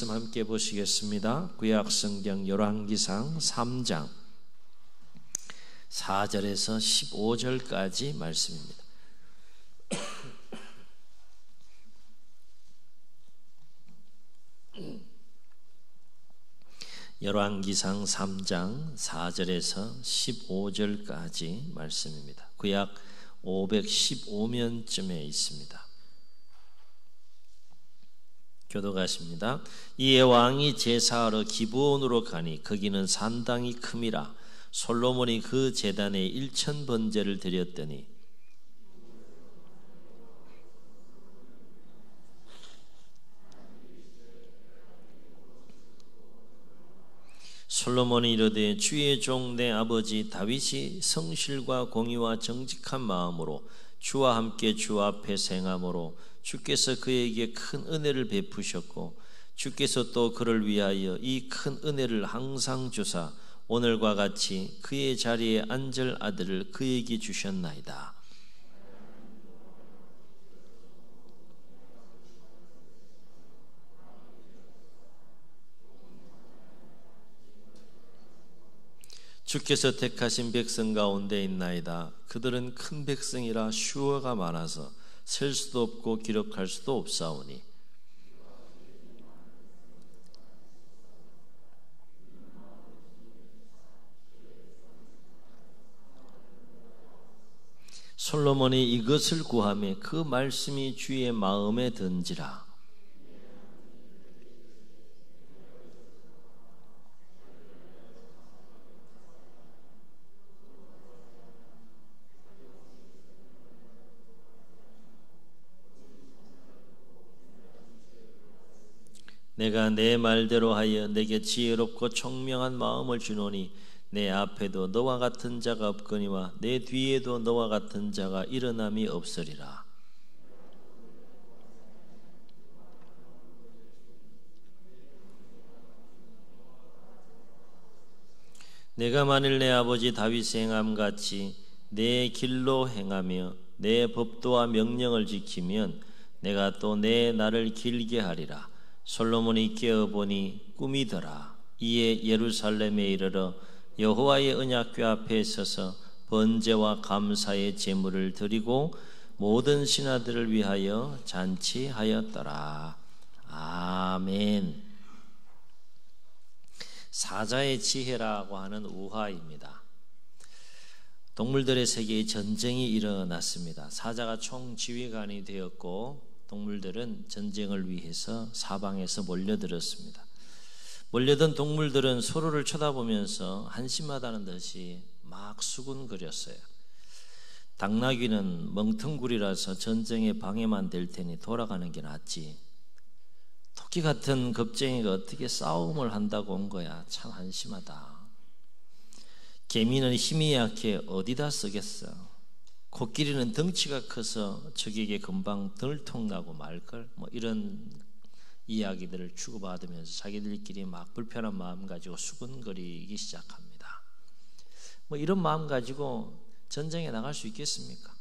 말씀 함께 보시겠습니다. 구약 성경 열왕기상 3장 4절에서 15절까지 말씀입니다. 열왕기상 3장 4절에서 15절까지 말씀입니다. 구약 515면쯤에 있습니다. 교독하십니다. 이에 왕이 제사하러 기브온으로 가니 거기는 산당이 큼이라. 솔로몬이 그 제단에 1000번제를 드렸더니 솔로몬이 이르되 주의 종 내 아버지 다윗이 성실과 공의와 정직한 마음으로 주와 함께 주 앞에 행함으로 주께서 그에게 큰 은혜를 베푸셨고 주께서 또 그를 위하여 이 큰 은혜를 항상 주사 오늘과 같이 그의 자리에 앉을 아들을 그에게 주셨나이다. 주께서 택하신 백성 가운데 있나이다. 그들은 큰 백성이라 수어가 많아서 셀 수도 없고 기록할 수도 없사오니 솔로몬이 이것을 구하며 그 말씀이 주의 마음에 든지라. 내가 내 말대로 하여 내게 지혜롭고 총명한 마음을 주노니 내 앞에도 너와 같은 자가 없거니와 내 뒤에도 너와 같은 자가 일어남이 없으리라. 내가 만일 내 아버지 다윗의 행함같이 내 길로 행하며 내 법도와 명령을 지키면 내가 또 내 날을 길게 하리라. 솔로몬이 깨어보니 꿈이더라. 이에 예루살렘에 이르러 여호와의 언약궤 앞에 서서 번제와 감사의 제물을 드리고 모든 신하들을 위하여 잔치하였더라. 아멘. 사자의 지혜라고 하는 우화입니다. 동물들의 세계에 전쟁이 일어났습니다. 사자가 총지휘관이 되었고 동물들은 전쟁을 위해서 사방에서 몰려들었습니다. 몰려든 동물들은 서로를 쳐다보면서 한심하다는 듯이 막 수군거렸어요. 당나귀는 멍텅구리라서 전쟁에 방해만 될 테니 돌아가는 게 낫지. 토끼 같은 겁쟁이가 어떻게 싸움을 한다고 온 거야. 참 한심하다. 개미는 힘이 약해 어디다 쓰겠어. 코끼리는 덩치가 커서 적에게 금방 들통나고 말걸. 이런 이야기들을 주고받으면서 자기들끼리 막 불편한 마음 가지고 수군거리기 시작합니다. 이런 마음 가지고 전쟁에 나갈 수 있겠습니까?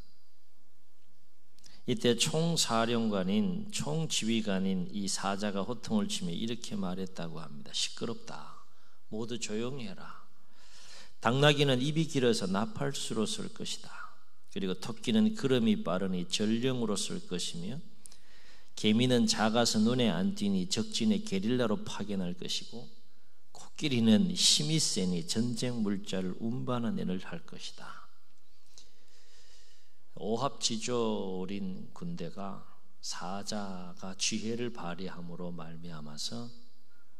이때 총사령관인 총지휘관인 이 사자가 호통을 치며 이렇게 말했다고 합니다. 시끄럽다. 모두 조용히 해라. 당나귀는 입이 길어서 나팔수로 쓸 것이다. 그리고 토끼는 걸음이 빠르니 전령으로 쓸 것이며 개미는 작아서 눈에 안 띄니 적진에 게릴라로 파견할 것이고 코끼리는 힘이 세니 전쟁 물자를 운반하는 일을 할 것이다. 오합지졸인 군대가 사자가 지혜를 발휘함으로 말미암아서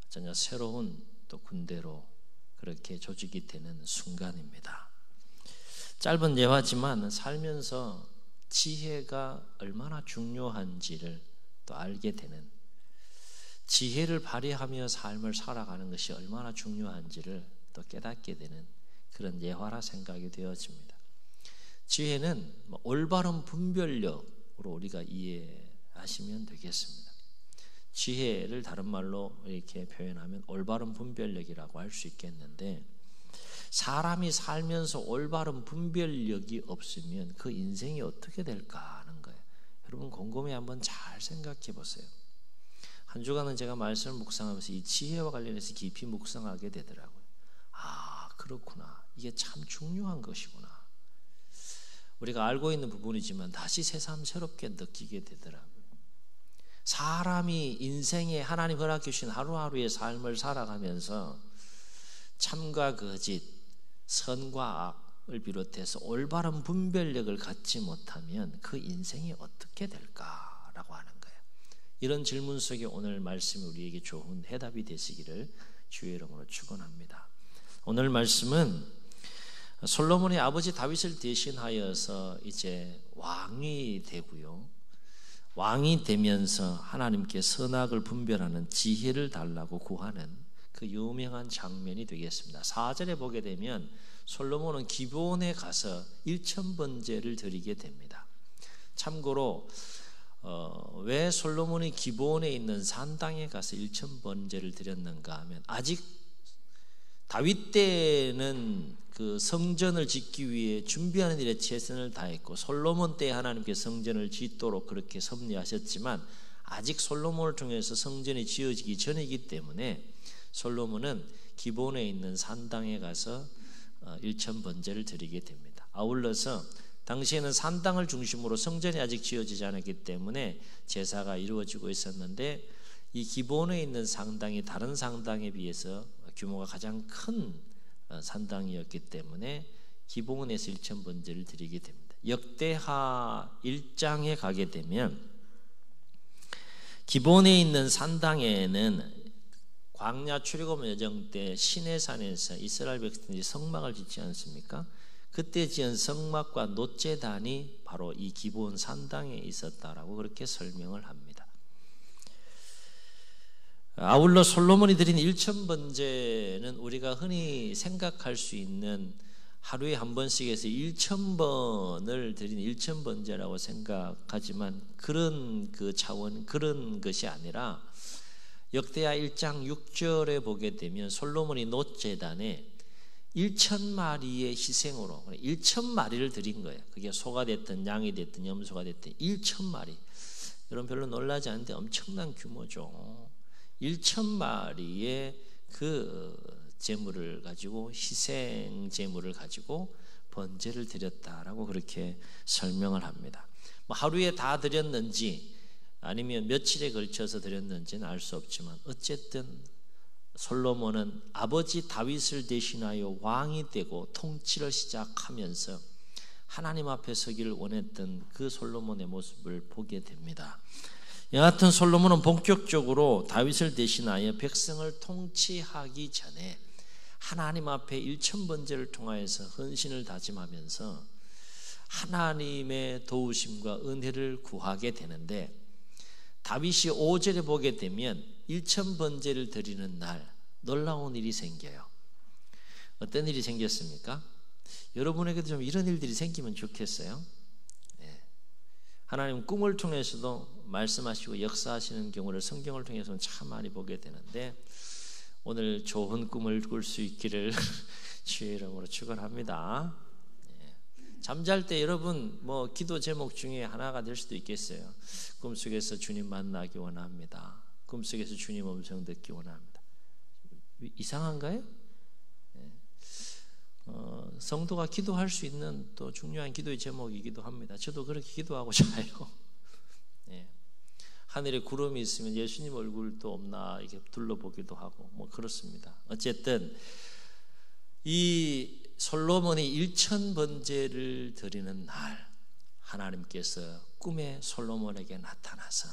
전혀 새로운 또 군대로 그렇게 조직이 되는 순간입니다. 짧은 예화지만 살면서 지혜가 얼마나 중요한지를 또 알게 되는, 지혜를 발휘하며 삶을 살아가는 것이 얼마나 중요한지를 또 깨닫게 되는 그런 예화라 생각이 되어집니다. 지혜는 올바른 분별력으로 우리가 이해하시면 되겠습니다. 지혜를 다른 말로 이렇게 표현하면 올바른 분별력이라고 할 수 있겠는데, 사람이 살면서 올바른 분별력이 없으면 그 인생이 어떻게 될까 하는 거예요. 여러분 곰곰이 한번 잘 생각해 보세요. 한 주간은 제가 말씀을 묵상하면서 이 지혜와 관련해서 깊이 묵상하게 되더라고요. 아, 그렇구나. 이게 참 중요한 것이구나. 우리가 알고 있는 부분이지만 다시 새삼 새롭게 느끼게 되더라고요. 사람이 인생에 하나님 허락해 주신 하루하루의 삶을 살아가면서 참과 거짓, 선과 악을 비롯해서 올바른 분별력을 갖지 못하면 그 인생이 어떻게 될까라고 하는 거예요. 이런 질문 속에 오늘 말씀이 우리에게 좋은 해답이 되시기를 주의 이름으로 축원합니다. 오늘 말씀은 솔로몬의 아버지 다윗을 대신하여서 이제 왕이 되고요. 왕이 되면서 하나님께 선악을 분별하는 지혜를 달라고 구하는 그 유명한 장면이 되겠습니다. 4절에 보게 되면 솔로몬은 기브온에 가서 1000번제를 드리게 됩니다. 참고로 왜 솔로몬이 기브온에 있는 산당에 가서 1000번제를 드렸는가 하면 아직 다윗 때는 그 성전을 짓기 위해 준비하는 일에 최선을 다했고 솔로몬 때 하나님께 성전을 짓도록 그렇게 섭리하셨지만 아직 솔로몬을 통해서 성전이 지어지기 전이기 때문에 솔로몬은 기브온에 있는 산당에 가서 1000번제를 드리게 됩니다. 아울러서 당시에는 산당을 중심으로 성전이 아직 지어지지 않았기 때문에 제사가 이루어지고 있었는데 이 기브온에 있는 상당이 다른 상당에 비해서 규모가 가장 큰 산당이었기 때문에 기브온에서 1000번제를 드리게 됩니다. 역대하 1장에 가게 되면 기브온에 있는 산당에는 광야 출애굽 여정 때 시내산에서 이스라엘 백성들이 성막을 짓지 않습니까? 그때 지은 성막과 놋제단이 바로 이 기브온 산당에 있었다라고 그렇게 설명을 합니다. 아울러 솔로몬이 드린 1000번제는 우리가 흔히 생각할 수 있는 하루에 한 번씩 해서 1000번을 드린 1000번제라고 생각하지만 그런 그 차원, 그런 것이 아니라 역대하 1장 6절에 보게 되면 솔로몬이 놋제단에 1000마리의 희생으로 1000마리를 드린 거예요. 그게 소가 됐든 양이 됐든 염소가 됐든 1000마리. 여러분 별로 놀라지 않는데 엄청난 규모죠. 1000마리의 그 제물을 가지고 희생 제물을 가지고 번제를 드렸다라고 그렇게 설명을 합니다. 뭐 하루에 다 드렸는지 아니면 며칠에 걸쳐서 드렸는지는 알 수 없지만 어쨌든 솔로몬은 아버지 다윗을 대신하여 왕이 되고 통치를 시작하면서 하나님 앞에 서기를 원했던 그 솔로몬의 모습을 보게 됩니다. 여하튼 솔로몬은 본격적으로 다윗을 대신하여 백성을 통치하기 전에 하나님 앞에 1000번제를 통하여서 헌신을 다짐하면서 하나님의 도우심과 은혜를 구하게 되는데 다윗이 5절에 보게 되면 1000번제를 드리는 날 놀라운 일이 생겨요. 어떤 일이 생겼습니까? 여러분에게도 좀 이런 일들이 생기면 좋겠어요. 하나님 꿈을 통해서도 말씀하시고 역사하시는 경우를 성경을 통해서는 참 많이 보게 되는데 오늘 좋은 꿈을 꿀 수 있기를 주의 이름으로 축원합니다. 잠잘 때 여러분 뭐 기도 제목 중에 하나가 될 수도 있겠어요. 꿈속에서 주님 만나기 원합니다. 꿈속에서 주님 음성 듣기 원합니다. 이상한가요? 성도가 기도할 수 있는 또 중요한 기도의 제목이기도 합니다. 저도 그렇게 기도하고 자요. 하늘에 구름이 있으면 예수님 얼굴도 없나 이렇게 둘러보기도 하고 뭐 그렇습니다. 어쨌든 이 솔로몬이 1000번제를 드리는 날 하나님께서 꿈에 솔로몬에게 나타나서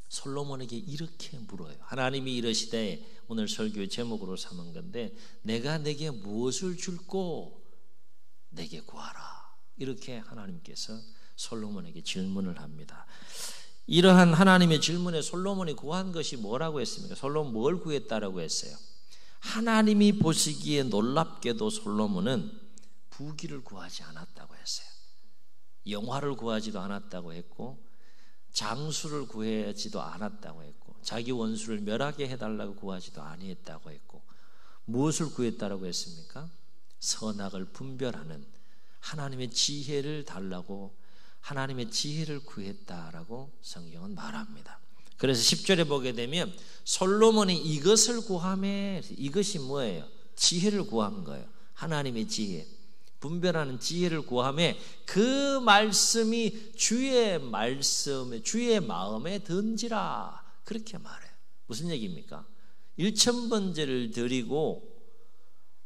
솔로몬에게 이렇게 물어요. 하나님이 이러시되 오늘 설교의 제목으로 삼은 건데 내가 내게 무엇을 줄꼬 내게 구하라. 이렇게 하나님께서 솔로몬에게 질문을 합니다. 이러한 하나님의 질문에 솔로몬이 구한 것이 뭐라고 했습니까? 솔로몬 뭘 구했다라고 했어요? 하나님이 보시기에 놀랍게도 솔로몬은 부귀를 구하지 않았다고 했어요. 영화를 구하지도 않았다고 했고 장수를 구하지도 않았다고 했고 자기 원수를 멸하게 해달라고 구하지도 아니했다고 했고 무엇을 구했다라고 했습니까? 선악을 분별하는 하나님의 지혜를 달라고 하나님의 지혜를 구했다라고 성경은 말합니다. 그래서 10절에 보게 되면 솔로몬이 이것을 구하매, 이것이 뭐예요? 지혜를 구한 거예요. 하나님의 지혜, 분별하는 지혜를 구하매 그 말씀이 주의 말씀에, 주의 마음에 든지라, 그렇게 말해요. 무슨 얘기입니까? 1000번제를 드리고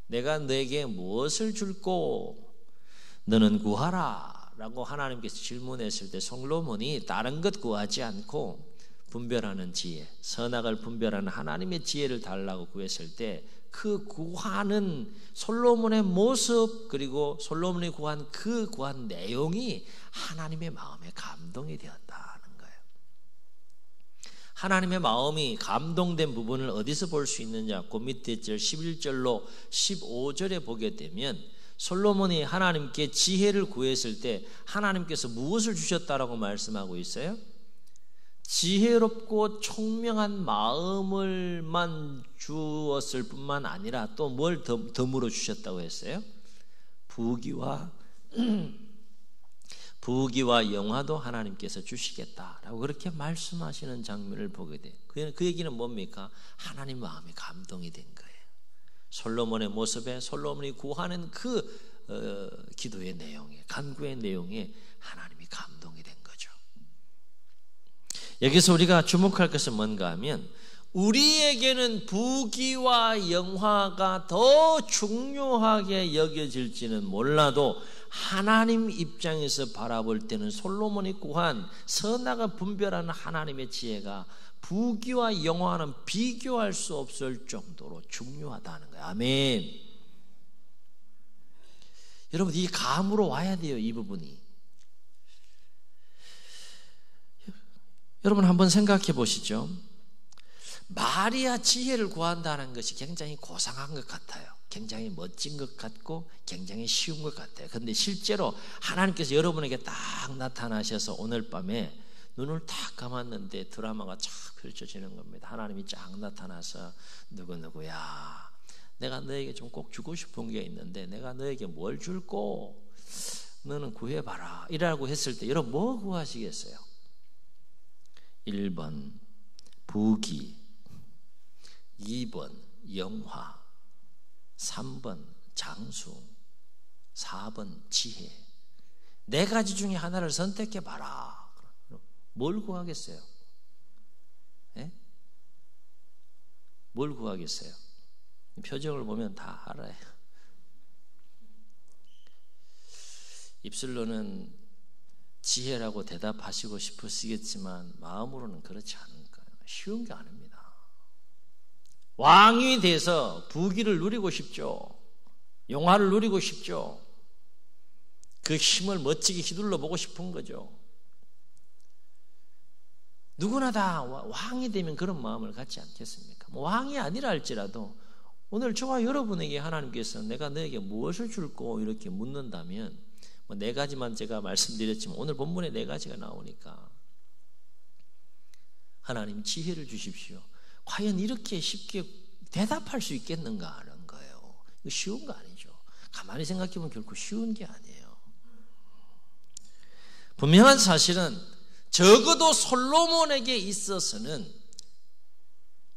내가 너에게 무엇을 줄꼬? 너는 구하라 라고 하나님께서 질문했을 때 솔로몬이 다른 것 구하지 않고 분별하는 지혜, 선악을 분별하는 하나님의 지혜를 달라고 구했을 때 그 구하는 솔로몬의 모습, 그리고 솔로몬이 구한 그 구한 내용이 하나님의 마음에 감동이 되었다는 거예요. 하나님의 마음이 감동된 부분을 어디서 볼 수 있느냐? 그 밑에 절 11절로 15절에 보게 되면 솔로몬이 하나님께 지혜를 구했을 때 하나님께서 무엇을 주셨다라고 말씀하고 있어요? 지혜롭고 총명한 마음을만 주었을 뿐만 아니라 또 뭘 덤으로 주셨다고 했어요? 부귀와 영화도 하나님께서 주시겠다라고 그렇게 말씀하시는 장면을 보게 돼요. 그 얘기는 뭡니까? 하나님 마음이 감동이 된 거예요. 솔로몬의 모습에, 솔로몬이 구하는 그 기도의 내용에, 간구의 내용에 하나님이 감동이 된 거죠. 여기서 우리가 주목할 것은 뭔가 하면 우리에게는 부귀와 영화가 더 중요하게 여겨질지는 몰라도 하나님 입장에서 바라볼 때는 솔로몬이 구한 선악을 분별하는 하나님의 지혜가 부귀와 영화는 비교할 수 없을 정도로 중요하다는 거예요. 아멘. 여러분, 이 감으로 와야 돼요. 이 부분이. 여러분 한번 생각해 보시죠. 마리아 지혜를 구한다는 것이 굉장히 고상한 것 같아요. 굉장히 멋진 것 같고 굉장히 쉬운 것 같아요. 그런데 실제로 하나님께서 여러분에게 딱 나타나셔서 오늘 밤에 눈을 딱 감았는데 드라마가 쫙 펼쳐지는 겁니다. 하나님이 쫙 나타나서 누구야, 내가 너에게 좀 꼭 주고 싶은 게 있는데 내가 너에게 뭘 줄꼬? 너는 구해봐라 이라고 했을 때 여러분 뭐 구하시겠어요? 1번 부귀, 2번 영화, 3번 장수, 4번 지혜. 4가지 중에 하나를 선택해봐라. 뭘 구하겠어요? 예? 뭘 구하겠어요? 표정을 보면 다 알아요. 입술로는 지혜라고 대답하시고 싶으시겠지만 마음으로는 그렇지 않은 거예요. 쉬운 게 아닙니다. 왕이 돼서 부귀를 누리고 싶죠. 영화를 누리고 싶죠. 그 힘을 멋지게 휘둘러 보고 싶은 거죠. 누구나 다 왕이 되면 그런 마음을 갖지 않겠습니까? 왕이 아니라 할지라도 오늘 저와 여러분에게 하나님께서 내가 너에게 무엇을 줄꼬 이렇게 묻는다면 4가지만 제가 말씀드렸지만 오늘 본문에 4가지가 나오니까 하나님 지혜를 주십시오. 과연 이렇게 쉽게 대답할 수 있겠는가 하는 거예요. 이거 쉬운 거 아니죠. 가만히 생각해 보면 결코 쉬운 게 아니에요. 분명한 사실은 적어도 솔로몬에게 있어서는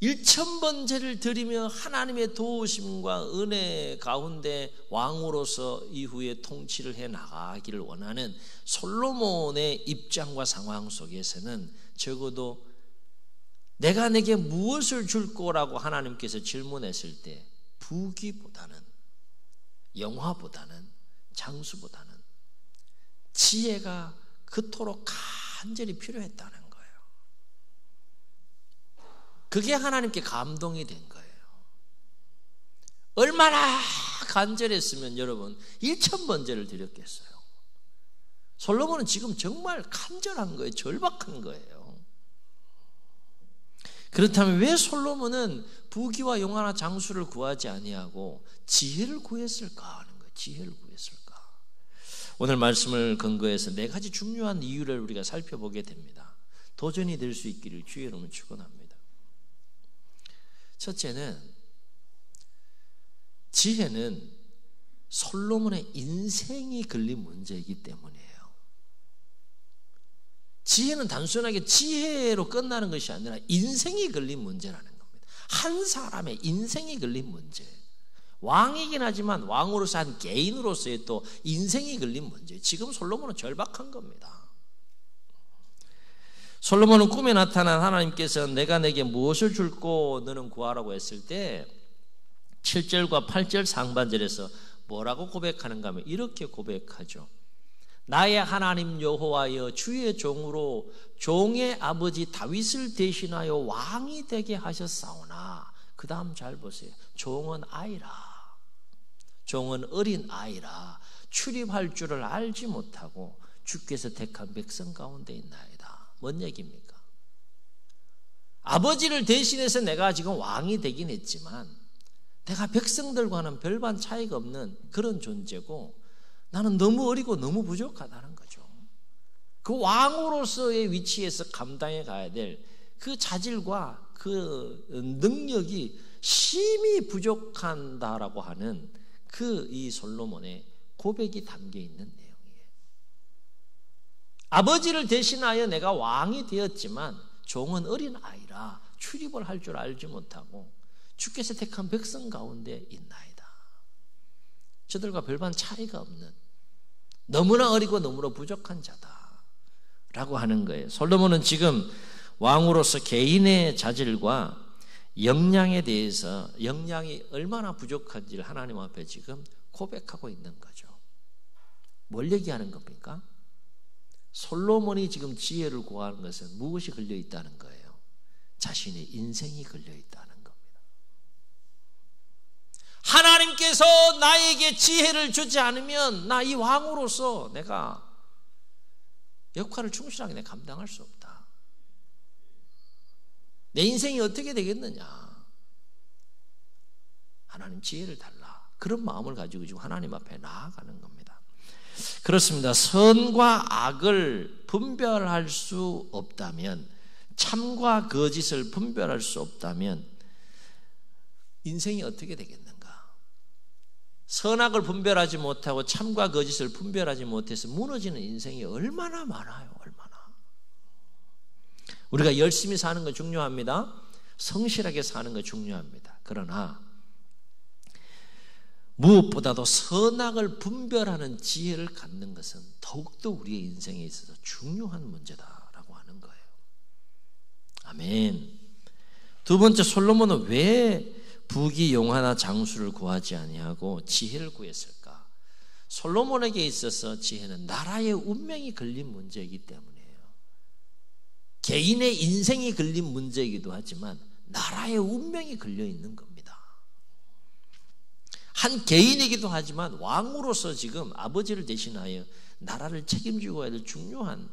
1000번제를 드리며 하나님의 도우심과 은혜 가운데 왕으로서 이후에 통치를 해 나가기를 원하는 솔로몬의 입장과 상황 속에서는 적어도 내가 내게 무엇을 줄 거라고 하나님께서 질문했을 때 부귀보다는, 영화보다는, 장수보다는 지혜가 그토록 간절히 필요했다는 거예요. 그게 하나님께 감동이 된 거예요. 얼마나 간절했으면 여러분 1000번제를 드렸겠어요. 솔로몬은 지금 정말 간절한 거예요. 절박한 거예요. 그렇다면 왜 솔로몬은 부귀와 영화나 장수를 구하지 아니하고 지혜를 구했을까 하는 거예요. 지혜를 구했을까? 오늘 말씀을 근거해서 4가지 중요한 이유를 우리가 살펴보게 됩니다. 도전이 될 수 있기를 주의 이름으로 축원합니다. 첫째는 지혜는 솔로몬의 인생이 걸린 문제이기 때문이에요. 지혜는 단순하게 지혜로 끝나는 것이 아니라 인생이 걸린 문제라는 겁니다. 한 사람의 인생이 걸린 문제. 왕이긴 하지만 왕으로서 한 개인으로서의 또 인생이 걸린 문제. 지금 솔로몬은 절박한 겁니다. 솔로몬은 꿈에 나타난 하나님께서 내가 내게 무엇을 줄고 너는 구하라고 했을 때 7절과 8절 상반절에서 뭐라고 고백하는가 하면 이렇게 고백하죠. 나의 하나님 여호와여 주의 종으로 종의 아버지 다윗을 대신하여 왕이 되게 하셨사오나, 그 다음 잘 보세요. 종은 아이라, 종은 어린 아이라 출입할 줄을 알지 못하고 주께서 택한 백성 가운데 있나이다. 뭔 얘기입니까? 아버지를 대신해서 내가 지금 왕이 되긴 했지만 내가 백성들과는 별반 차이가 없는 그런 존재고 나는 너무 어리고 너무 부족하다는 거죠. 그 왕으로서의 위치에서 감당해 가야 될 그 자질과 그 능력이 심히 부족한다라고 하는 그 이 솔로몬의 고백이 담겨 있는 내용이에요. 아버지를 대신하여 내가 왕이 되었지만 종은 어린 아이라 출입을 할 줄 알지 못하고 주께서 택한 백성 가운데 있나이다. 저들과 별반 차이가 없는 너무나 어리고 너무나 부족한 자다라고 하는 거예요. 솔로몬은 지금 왕으로서 개인의 자질과 역량에 대해서 역량이 얼마나 부족한지를 하나님 앞에 지금 고백하고 있는 거죠. 뭘 얘기하는 겁니까? 솔로몬이 지금 지혜를 구하는 것은 무엇이 걸려 있다는 거예요? 자신의 인생이 걸려 있다는 겁니다. 하나님께서 나에게 지혜를 주지 않으면 나 이 왕으로서 내가 역할을 충실하게 내가 감당할 수 없다. 내 인생이 어떻게 되겠느냐? 하나님 지혜를 달라. 그런 마음을 가지고 지금 하나님 앞에 나아가는 겁니다. 그렇습니다. 선과 악을 분별할 수 없다면, 참과 거짓을 분별할 수 없다면 인생이 어떻게 되겠는가? 선악을 분별하지 못하고 참과 거짓을 분별하지 못해서 무너지는 인생이 얼마나 많아요. 얼마나. 우리가 열심히 사는 거 중요합니다. 성실하게 사는 거 중요합니다. 그러나 무엇보다도 선악을 분별하는 지혜를 갖는 것은 더욱더 우리의 인생에 있어서 중요한 문제다라고 하는 거예요. 아멘. 두 번째, 솔로몬은 왜 부귀영화나 장수를 구하지 아니하고 지혜를 구했을까? 솔로몬에게 있어서 지혜는 나라의 운명이 걸린 문제이기 때문이에요. 개인의 인생이 걸린 문제이기도 하지만 나라의 운명이 걸려 있는 겁니다. 한 개인이기도 하지만 왕으로서 지금 아버지를 대신하여 나라를 책임지고 해야 될 중요한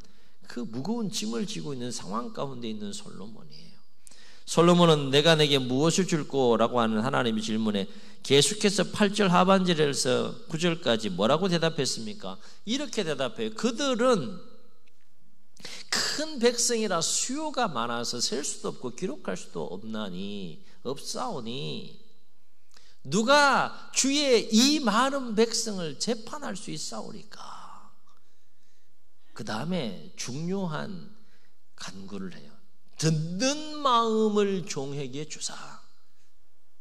그 무거운 짐을 지고 있는 상황 가운데 있는 솔로몬이에요. 솔로몬은 내가 내게 무엇을 줄꼬? 라고 하는 하나님의 질문에 계속해서 8절 하반절에서 9절까지 뭐라고 대답했습니까? 이렇게 대답해요. 그들은 큰 백성이라 수요가 많아서 셀 수도 없고 기록할 수도 없사오니 누가 주의 이 많은 백성을 재판할 수 있사오리까? 그 다음에 중요한 간구를 해요. 듣는 마음을 종에게 주사.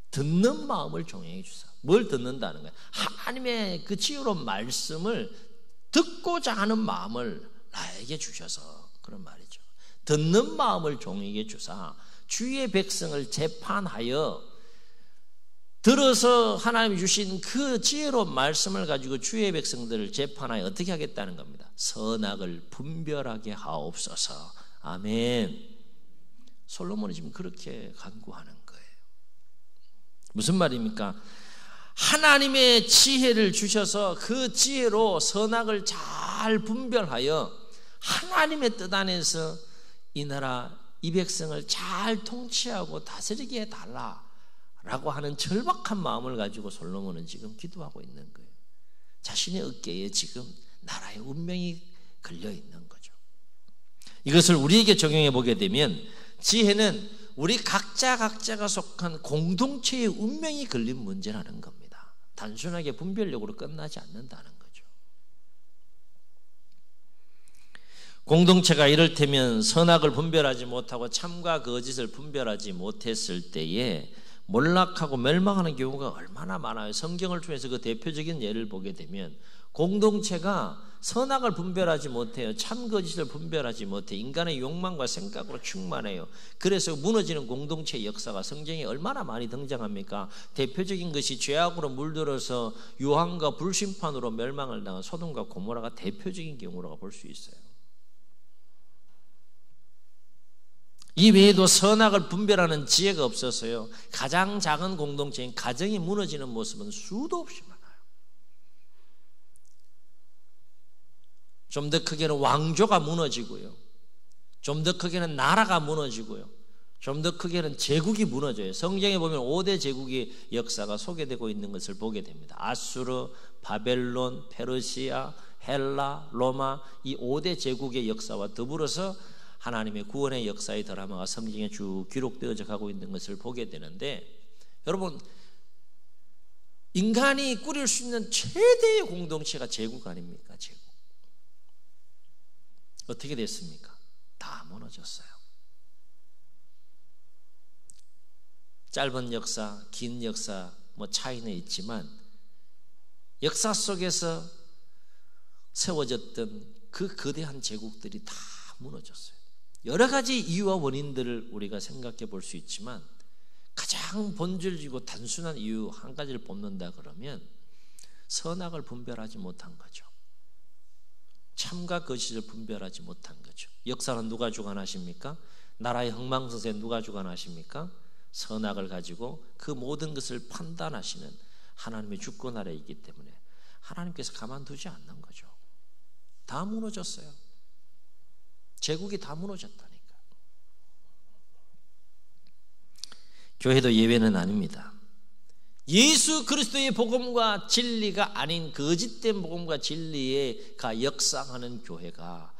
듣는 마음을 종에게 주사. 뭘 듣는다는 거예요? 하나님의 그 지혜로운 말씀을 듣고자 하는 마음을 나에게 주셔서, 그런 말이죠. 듣는 마음을 종에게 주사 주의 백성을 재판하여, 들어서 하나님이 주신 그 지혜로운 말씀을 가지고 주의 백성들을 재판하여 어떻게 하겠다는 겁니다. 선악을 분별하게 하옵소서. 아멘. 솔로몬이 지금 그렇게 간구하는 거예요. 무슨 말입니까? 하나님의 지혜를 주셔서 그 지혜로 선악을 잘 분별하여 하나님의 뜻 안에서 이 나라, 이 백성을 잘 통치하고 다스리게 해달라라고 하는 절박한 마음을 가지고 솔로몬은 지금 기도하고 있는 거예요. 자신의 어깨에 지금 나라의 운명이 걸려 있는 거죠. 이것을 우리에게 적용해 보게 되면 지혜는 우리 각자가 속한 공동체의 운명이 걸린 문제라는 겁니다. 단순하게 분별력으로 끝나지 않는다는 거죠. 공동체가 이를테면 선악을 분별하지 못하고 참과 거짓을 분별하지 못했을 때에 몰락하고 멸망하는 경우가 얼마나 많아요. 성경을 통해서 그 대표적인 예를 보게 되면 공동체가 선악을 분별하지 못해요. 참 거짓을 분별하지 못해. 인간의 욕망과 생각으로 충만해요. 그래서 무너지는 공동체의 역사가 성경에 얼마나 많이 등장합니까? 대표적인 것이 죄악으로 물들어서 유황과 불심판으로 멸망을 당한 소돔과 고모라가 대표적인 경우라고 볼 수 있어요. 이 외에도 선악을 분별하는 지혜가 없어서요, 가장 작은 공동체인 가정이 무너지는 모습은 수도 없이 많아요. 좀 더 크게는 왕조가 무너지고요, 좀 더 크게는 나라가 무너지고요, 좀 더 크게는 제국이 무너져요. 성경에 보면 5대 제국의 역사가 소개되고 있는 것을 보게 됩니다. 아수르, 바벨론, 페르시아, 헬라, 로마, 이 5대 제국의 역사와 더불어서 하나님의 구원의 역사의 드라마가 성경에 쭉 기록되어져 가고 있는 것을 보게 되는데, 여러분, 인간이 꾸릴 수 있는 최대의 공동체가 제국 아닙니까? 제국. 어떻게 됐습니까? 다 무너졌어요. 짧은 역사, 긴 역사 뭐 차이는 있지만 역사 속에서 세워졌던 그 거대한 제국들이 다 무너졌어요. 여러 가지 이유와 원인들을 우리가 생각해 볼 수 있지만 가장 본질적이고 단순한 이유 한 가지를 뽑는다 그러면 선악을 분별하지 못한 거죠. 참과 거짓을 분별하지 못한 거죠. 역사는 누가 주관하십니까? 나라의 흥망성쇠 누가 주관하십니까? 선악을 가지고 그 모든 것을 판단하시는 하나님의 주권 아래에 있기 때문에 하나님께서 가만두지 않는 거죠. 다 무너졌어요. 제국이 다 무너졌다니까. 교회도 예외는 아닙니다. 예수 그리스도의 복음과 진리가 아닌 거짓된 복음과 진리가 역사하는 교회가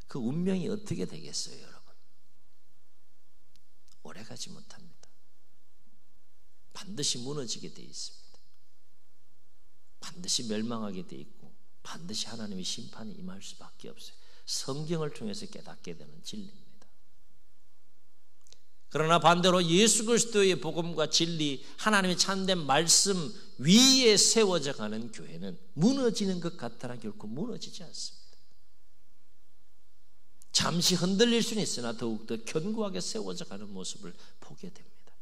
그 운명이 어떻게 되겠어요, 여러분? 오래가지 못합니다. 반드시 무너지게 돼 있습니다. 반드시 멸망하게 돼 있고 반드시 하나님의 심판이 임할 수밖에 없어요. 성경을 통해서 깨닫게 되는 진리입니다. 그러나 반대로 예수 그리스도의 복음과 진리, 하나님의 참된 말씀 위에 세워져 가는 교회는 무너지는 것 같으나 결코 무너지지 않습니다. 잠시 흔들릴 수는 있으나 더욱더 견고하게 세워져 가는 모습을 보게 됩니다.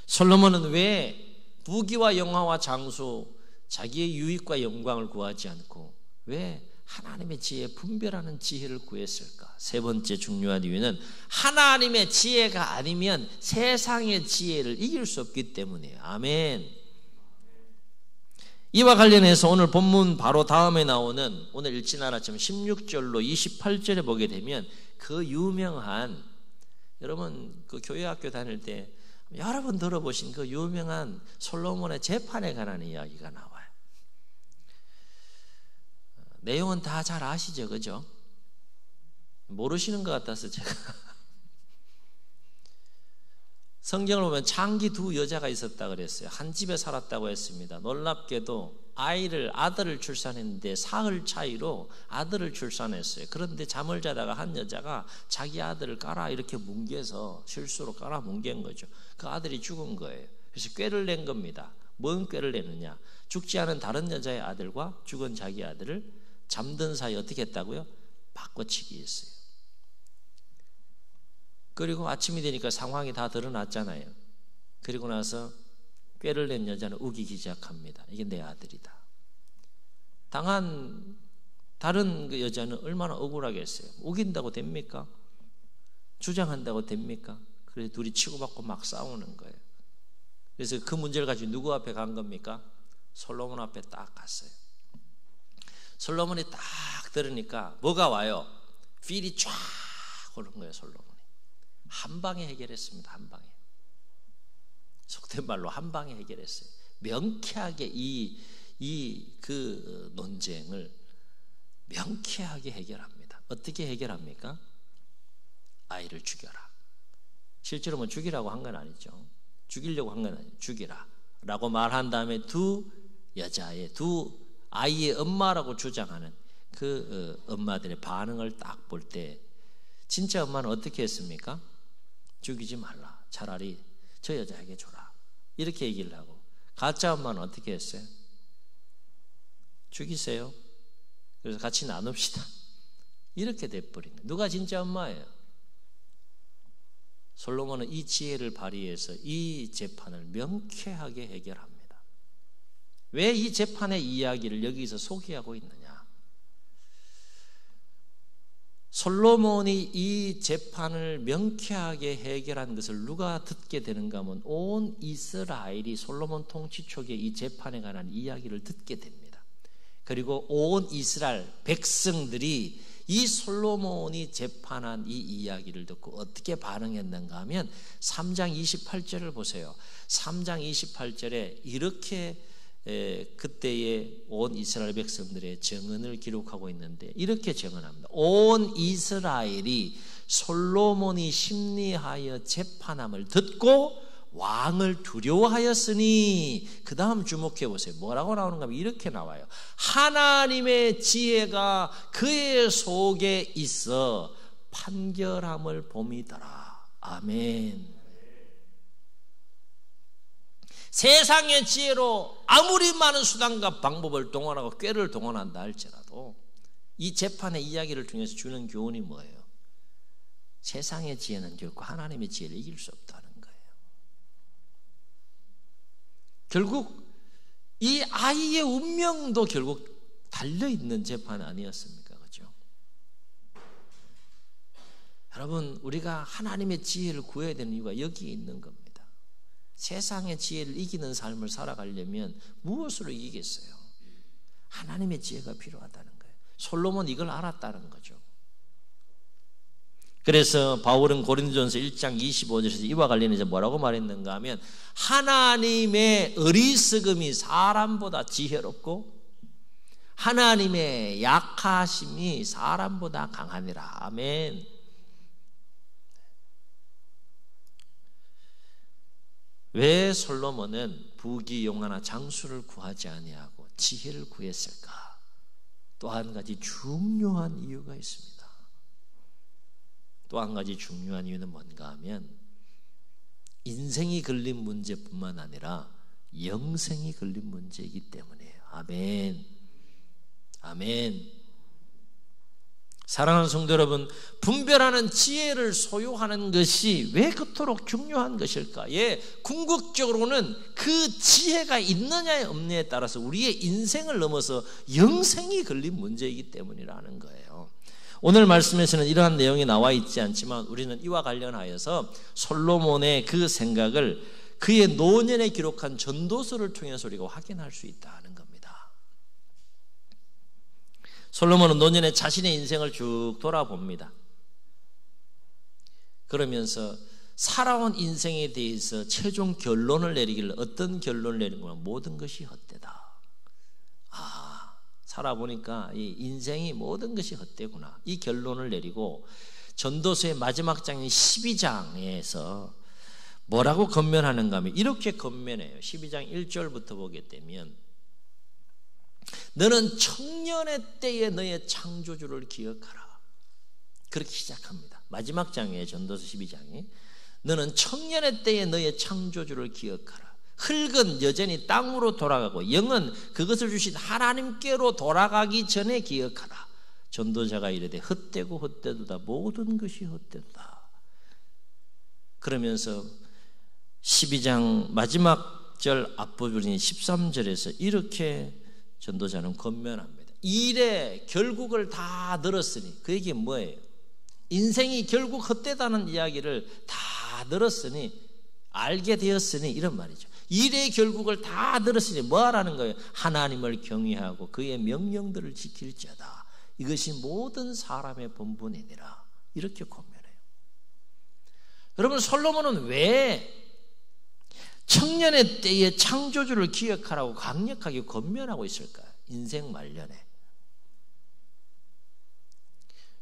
솔로몬은 왜 부귀와 영화와 장수, 자기의 유익과 영광을 구하지 않고 왜 하나님의 지혜, 분별하는 지혜를 구했을까? 세 번째 중요한 이유는 하나님의 지혜가 아니면 세상의 지혜를 이길 수 없기 때문이에요. 아멘. 이와 관련해서 오늘 본문 바로 다음에 나오는 오늘 읽지 않았지만 16절로 28절에 보게 되면 그 유명한, 여러분 그 교회 학교 다닐 때 여러 번 들어보신 그 유명한 솔로몬의 재판에 관한 이야기가 나와요. 내용은 다 잘 아시죠, 그죠? 모르시는 것 같아서 제가 성경을 보면 장기 두 여자가 있었다 그랬어요. 한 집에 살았다고 했습니다. 놀랍게도 아들을 출산했는데 사흘 차이로 아들을 출산했어요. 그런데 잠을 자다가 한 여자가 자기 아들을 깔아 이렇게 뭉개서 실수로 깔아 뭉갠 거죠. 그 아들이 죽은 거예요. 그래서 꾀를 낸 겁니다. 뭔 꾀를 내느냐? 죽지 않은 다른 여자의 아들과 죽은 자기 아들을 잠든 사이 어떻게 했다고요? 바꿔치기 했어요. 그리고 아침이 되니까 상황이 다 드러났잖아요. 그리고 나서 꾀를 낸 여자는 우기기 시작합니다. 이게 내 아들이다. 당한 다른 그 여자는 얼마나 억울하겠어요. 우긴다고 됩니까? 주장한다고 됩니까? 그래서 둘이 치고받고 막 싸우는 거예요. 그래서 그 문제를 가지고 누구 앞에 간 겁니까? 솔로몬 앞에 딱 갔어요. 솔로몬이 딱 들으니까 뭐가 와요? 필이 쫙 오는 거예요. 솔로몬이 한 방에 해결했습니다. 한 방에. 속된 말로 한 방에 해결했어요. 명쾌하게 그 논쟁을 명쾌하게 해결합니다. 어떻게 해결합니까? 아이를 죽여라. 실제로 뭐 죽이라고 한 건 아니죠. 죽이려고 한 건 아니죠. 죽이라 라고 말한 다음에 두 아이의 엄마라고 주장하는 그 엄마들의 반응을 딱 볼 때 진짜 엄마는 어떻게 했습니까? 죽이지 말라. 차라리 저 여자에게 줘라. 이렇게 얘기를 하고, 가짜 엄마는 어떻게 했어요? 죽이세요. 그래서 같이 나눕시다. 이렇게 돼버린 거예요. 누가 진짜 엄마예요? 솔로몬은 이 지혜를 발휘해서 이 재판을 명쾌하게 해결합니다. 왜 이 재판의 이야기를 여기서 소개하고 있느냐? 솔로몬이 이 재판을 명쾌하게 해결한 것을 누가 듣게 되는가 하면 온 이스라엘이 솔로몬 통치 초기에 이 재판에 관한 이야기를 듣게 됩니다. 그리고 온 이스라엘 백성들이 이 솔로몬이 재판한 이 이야기를 듣고 어떻게 반응했는가 하면 3장 28절을 보세요. 3장 28절에 이렇게 그때의 온 이스라엘 백성들의 정언을 기록하고 있는데 이렇게 정언합니다. 온 이스라엘이 솔로몬이 심리하여 재판함을 듣고 왕을 두려워하였으니, 그 다음 주목해 보세요. 뭐라고 나오는가 하면 이렇게 나와요. 하나님의 지혜가 그의 속에 있어 판결함을 봄이더라. 아멘. 세상의 지혜로 아무리 많은 수단과 방법을 동원하고 꾀를 동원한다 할지라도 이 재판의 이야기를 통해서 주는 교훈이 뭐예요? 세상의 지혜는 결코 하나님의 지혜를 이길 수 없다는 거예요. 결국 이 아이의 운명도 결국 달려있는 재판 아니었습니까? 그렇죠? 여러분, 우리가 하나님의 지혜를 구해야 되는 이유가 여기에 있는 겁니다. 세상의 지혜를 이기는 삶을 살아가려면 무엇으로 이기겠어요? 하나님의 지혜가 필요하다는 거예요. 솔로몬 이걸 알았다는 거죠. 그래서 바울은 고린도전서 1장 25절에서 이와 관련해서 뭐라고 말했는가 하면, 하나님의 어리석음이 사람보다 지혜롭고 하나님의 약하심이 사람보다 강하니라. 아멘. 왜 솔로몬은 부귀영화나 장수를 구하지 아니하고 지혜를 구했을까? 또 한 가지 중요한 이유가 있습니다. 또 한 가지 중요한 이유는 뭔가 하면, 인생이 걸린 문제뿐만 아니라 영생이 걸린 문제이기 때문이에요. 아멘. 아멘. 사랑하는 성도 여러분, 분별하는 지혜를 소유하는 것이 왜 그토록 중요한 것일까? 예, 궁극적으로는 그 지혜가 있느냐 없느냐에 따라서 우리의 인생을 넘어서 영생이 걸린 문제이기 때문이라는 거예요. 오늘 말씀에서는 이러한 내용이 나와 있지 않지만 우리는 이와 관련하여서 솔로몬의 그 생각을 그의 노년에 기록한 전도서를 통해서 우리가 확인할 수 있다는 겁니다. 솔로몬은 노년에 자신의 인생을 쭉 돌아봅니다. 그러면서 살아온 인생에 대해서 최종 결론을 내리기를, 어떤 결론을 내린거나 모든 것이 헛되다. 살아보니까 이 인생이 모든 것이 헛되구나. 이 결론을 내리고 전도서의 마지막 장인 12장에서 뭐라고 건면하는가 하면 이렇게 건면해요. 12장 1절부터 보게 되면, 너는 청년의 때에 너의 창조주를 기억하라. 그렇게 시작합니다. 마지막 장에, 전도서 12장에 너는 청년의 때에 너의 창조주를 기억하라. 흙은 여전히 땅으로 돌아가고 영은 그것을 주신 하나님께로 돌아가기 전에 기억하라. 전도자가 이르되 헛되고 헛되도다. 모든 것이 헛되도다. 그러면서 12장 마지막 절 앞부분인 13절에서 이렇게 전도자는 건면합니다. 일의 결국을 다 들었으니, 그 얘기 뭐예요? 인생이 결국 헛되다는 이야기를 다 들었으니, 알게 되었으니, 이런 말이죠. 일의 결국을 다 들었으니 뭐 하라는 거예요? 하나님을 경외하고 그의 명령들을 지킬지어다. 이것이 모든 사람의 본분이니라. 이렇게 건면해요. 여러분, 솔로몬은 왜 청년의 때에 창조주를 기억하라고 강력하게 권면하고 있을까요? 인생 말년에.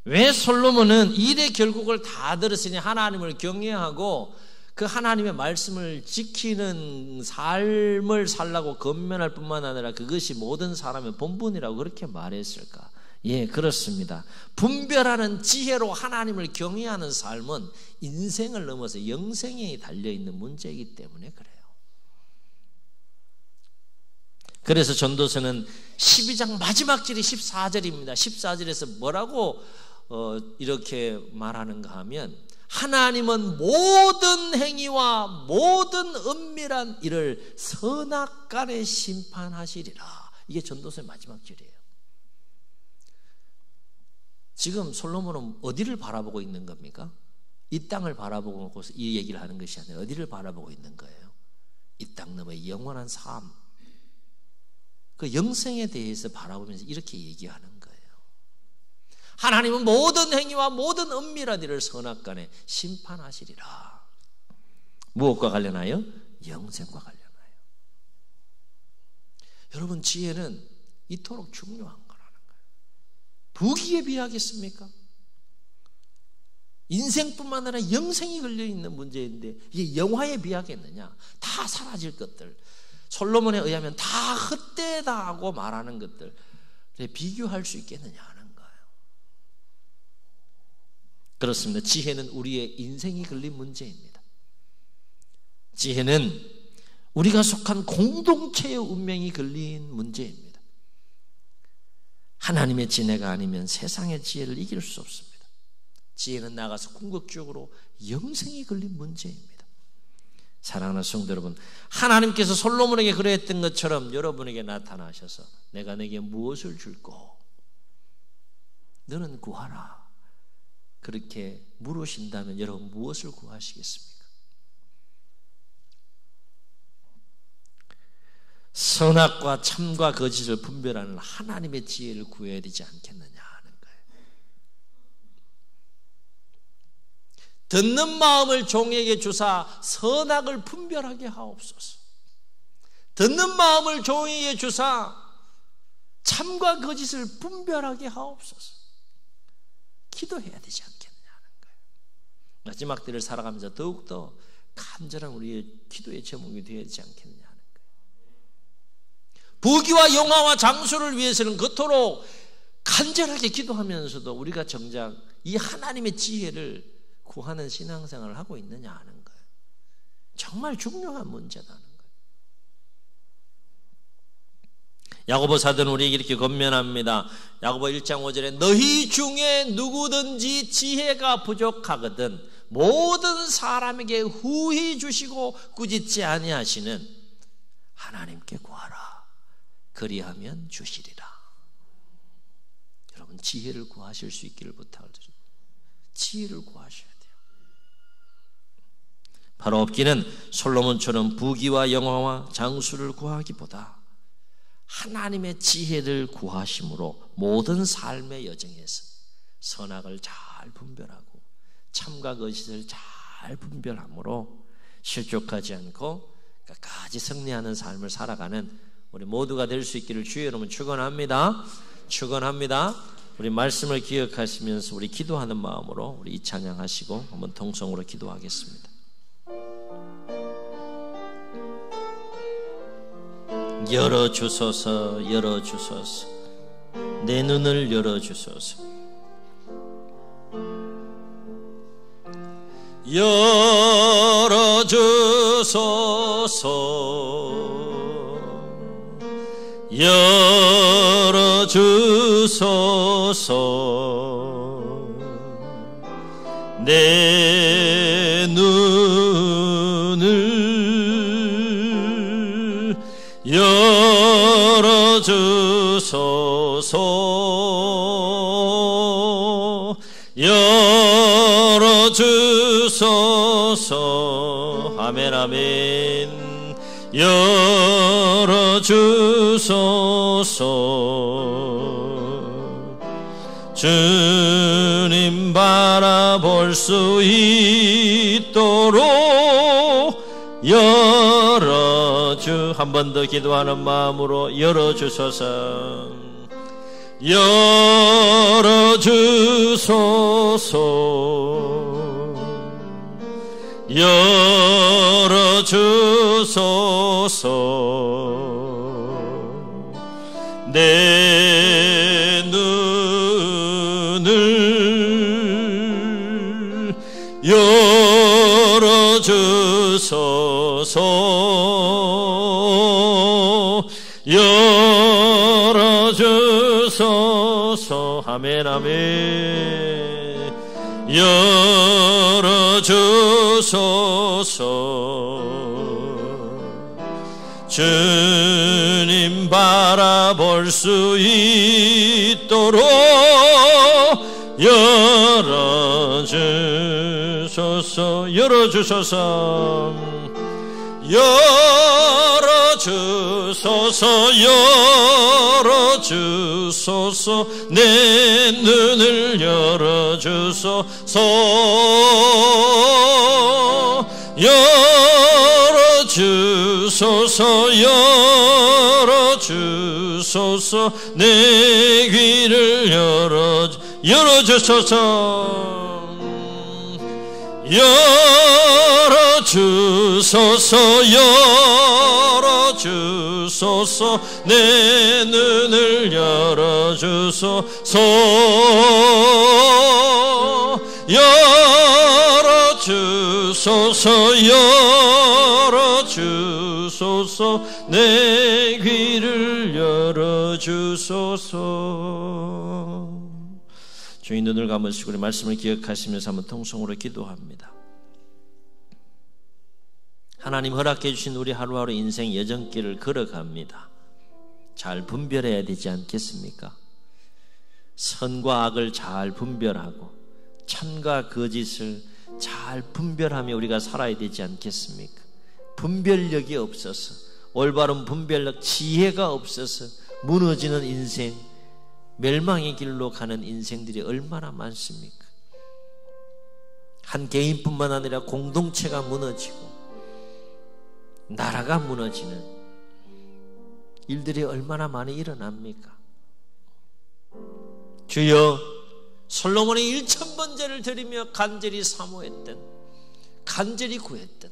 왜 솔로몬은 일의 결국을 다 들었으니 하나님을 경외하고 그 하나님의 말씀을 지키는 삶을 살라고 권면할 뿐만 아니라 그것이 모든 사람의 본분이라고 그렇게 말했을까? 예, 그렇습니다. 분별하는 지혜로 하나님을 경외하는 삶은 인생을 넘어서 영생에 달려있는 문제이기 때문에 그래요. 그래서 전도서는 12장 마지막 절이 14절입니다. 14절에서 뭐라고 이렇게 말하는가 하면, 하나님은 모든 행위와 모든 은밀한 일을 선악간에 심판하시리라. 이게 전도서의 마지막 절이에요. 지금 솔로몬은 어디를 바라보고 있는 겁니까? 이 땅을 바라보고 이 얘기를 하는 것이 아니라 어디를 바라보고 있는 거예요? 이 땅 너머의 영원한 삶, 그 영생에 대해서 바라보면서 이렇게 얘기하는 거예요. 하나님은 모든 행위와 모든 은밀한 일을 선악간에 심판하시리라. 무엇과 관련하여? 영생과 관련하여. 여러분, 지혜는 이토록 중요한 거라는 거예요. 부귀에 비하겠습니까? 인생뿐만 아니라 영생이 걸려있는 문제인데 이게 영화에 비하겠느냐? 다 사라질 것들, 솔로몬에 의하면 다 헛되다 하고 말하는 것들에 비교할 수 있겠느냐 하는 거예요. 그렇습니다. 지혜는 우리의 인생이 걸린 문제입니다. 지혜는 우리가 속한 공동체의 운명이 걸린 문제입니다. 하나님의 지혜가 아니면 세상의 지혜를 이길 수 없습니다. 지혜는 나가서 궁극적으로 영생이 걸린 문제입니다. 사랑하는 성도 여러분, 하나님께서 솔로몬에게 그랬던 것처럼 여러분에게 나타나셔서 내가 내게 무엇을 줄꼬? 너는 구하라. 그렇게 물으신다면 여러분 무엇을 구하시겠습니까? 선악과 참과 거짓을 분별하는 하나님의 지혜를 구해야 되지 않겠느냐 하는 거예요. 듣는 마음을 종에게 주사 선악을 분별하게 하옵소서. 듣는 마음을 종에게 주사 참과 거짓을 분별하게 하옵소서. 기도해야 되지 않겠느냐 하는 거예요. 마지막 때를 살아가면서 더욱더 간절한 우리의 기도의 제목이 되어야 되지 않겠느냐 하는 거예요. 부귀와 영화와 장수를 위해서는 그토록 간절하게 기도하면서도 우리가 정작 이 하나님의 지혜를 구하는 신앙생활을 하고 있느냐 하는 거예요. 정말 중요한 문제다는 거예요. 야고보 사도는 우리에게 이렇게 권면합니다. 야고보 1장 5절에 너희 중에 누구든지 지혜가 부족하거든 모든 사람에게 후히 주시고 꾸짖지 아니하시는 하나님께 구하라. 그리하면 주시리라. 여러분, 지혜를 구하실 수 있기를 부탁을 드립니다. 지혜를 구하셔야 돼요. 바로 없기는 솔로몬처럼 부귀와 영화와 장수를 구하기보다 하나님의 지혜를 구하심으로 모든 삶의 여정에서 선악을 잘 분별하고 참과 거짓을 잘 분별함으로 실족하지 않고 끝까지 승리하는 삶을 살아가는 우리 모두가 될 수 있기를 주의 이름으로 축원합니다. 축원합니다. 우리 말씀을 기억하시면서 우리 기도하는 마음으로 우리 이 찬양하시고 한번 통성으로 기도하겠습니다. 열어주소서, 열어주소서, 내 눈을 열어주소서. 열어주소서, 열어주소서, 내 눈을 열어주소서, 열어주소서. 아멘 아멘. 열어주소서. 주님 바라볼 수 있도록 한 번 더 기도하는 마음으로 열어주소서. 열어주소서, 열어주소서. 내 눈을 열어주소서. 열어주소서. 아멘 아멘. 열어주소서. 주님 바라볼 수 있도록 열어주소서. 열어주소서. 열어주소서. 열어주소서. 내 눈을 열어주소서. 열어주소서. 열어주소서. 내 귀를 열어주소서. 열어주소서. 열어주소서. 내 눈을 열어주소서. 열어주소서. 열어주소서. 내 귀를 열어주소서. 주인 눈을 감으시고 우리 말씀을 기억하시면서 한번 통성으로 기도합니다. 하나님 허락해 주신 우리 하루하루 인생 여정길을 걸어갑니다. 잘 분별해야 되지 않겠습니까? 선과 악을 잘 분별하고 참과 거짓을 잘 분별하며 우리가 살아야 되지 않겠습니까? 분별력이 없어서, 올바른 분별력, 지혜가 없어서 무너지는 인생, 멸망의 길로 가는 인생들이 얼마나 많습니까? 한 개인뿐만 아니라 공동체가 무너지고 나라가 무너지는 일들이 얼마나 많이 일어납니까? 주여, 솔로몬의 1000번제를 드리며 간절히 사모했던, 간절히 구했던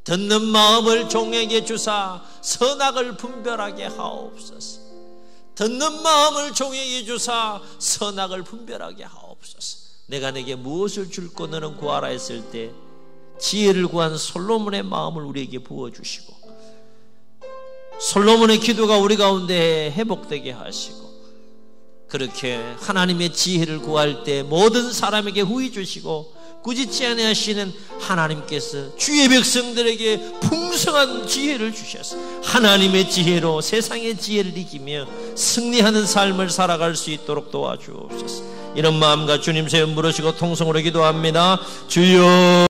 듣는 마음을 종에게 주사 선악을 분별하게 하옵소서. 듣는 마음을 종에게 주사 선악을 분별하게 하옵소서. 내가 내게 무엇을 줄고 너는 구하라 했을 때 지혜를 구한 솔로몬의 마음을 우리에게 부어주시고, 솔로몬의 기도가 우리 가운데 회복되게 하시고, 그렇게 하나님의 지혜를 구할 때 모든 사람에게 후히 주시고 꾸짖지 아니하시는 하나님께서 주의 백성들에게 풍성한 지혜를 주셔서 하나님의 지혜로 세상의 지혜를 이기며 승리하는 삶을 살아갈 수 있도록 도와주옵소서. 이런 마음과 주님 세움 부르시고 통성으로 기도합니다. 주여.